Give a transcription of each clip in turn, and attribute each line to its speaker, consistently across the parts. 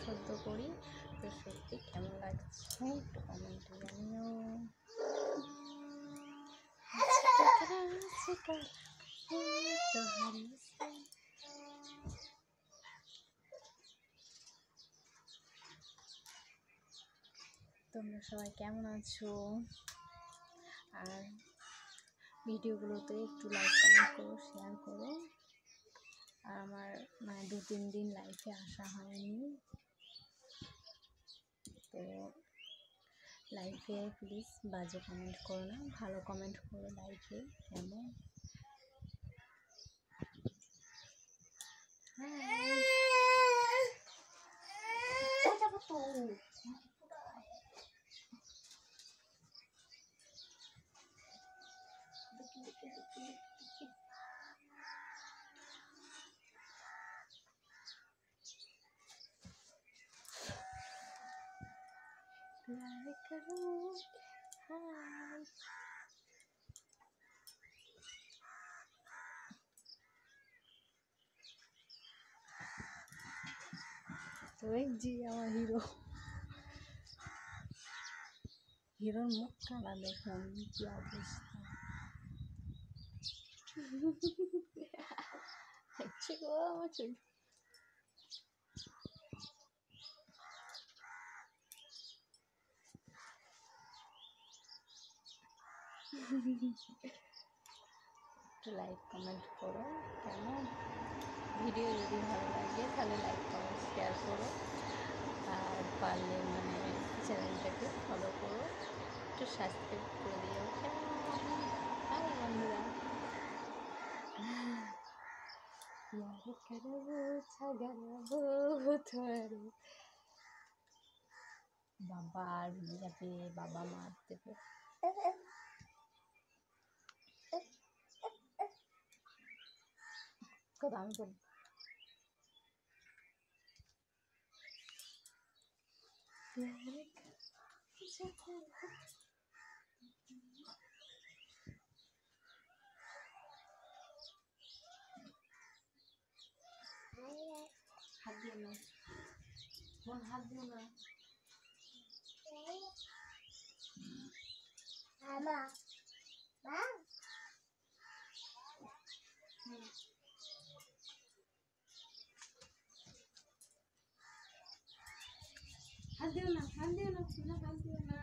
Speaker 1: সহ্য করি। তো সত্যি কেমন লাগছে একটু কমেন্টে জানিও। তোমরা সবাই কেমন আছো? আর ভিডিওগুলোতে একটু লাইক কমেন্ট করো, শেয়ার করো। আর আমার 2-3 দিন লাইফে আসা হয়নি, তো লাইফে প্লিজ বাজে কমেন্ট করো না, ভালো কমেন্ট করো লাইফে। কেমন তো এই যে আমার হিরোর মুখ কালা, দেখুন কি অবস্থা। দেখছি গো আমার চোখ। একটু লাইক কমেন্ট করো। কেমন ভিডিও যদি ভালো লাগে তাহলে লাইক কমেন্ট শেয়ার করো। আর পারলে চ্যানেলটাকে ফলো করো, একটু সাবস্ক্রাইব করে দিও। হাই বন্ধুরা, বাবা আর ভেঙে যাবে, বাবা মার দেবে। কথা আমি করি। হাত দিও না বোন, হাত দিও না। হাত দিও না, হাত দিও না, হাত দিও না।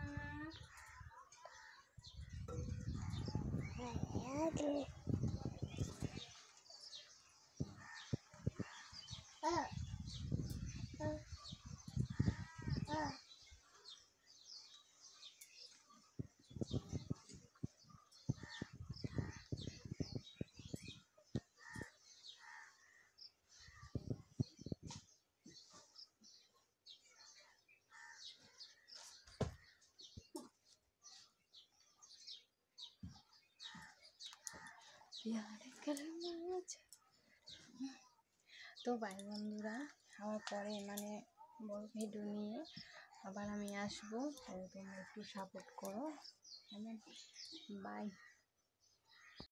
Speaker 1: তো বাই বন্ধুরা, আমার পরে বড় ভিডিও নিয়ে আবার আমি আসবো, তো তোমরা একটু সাপোর্ট করো। বাই।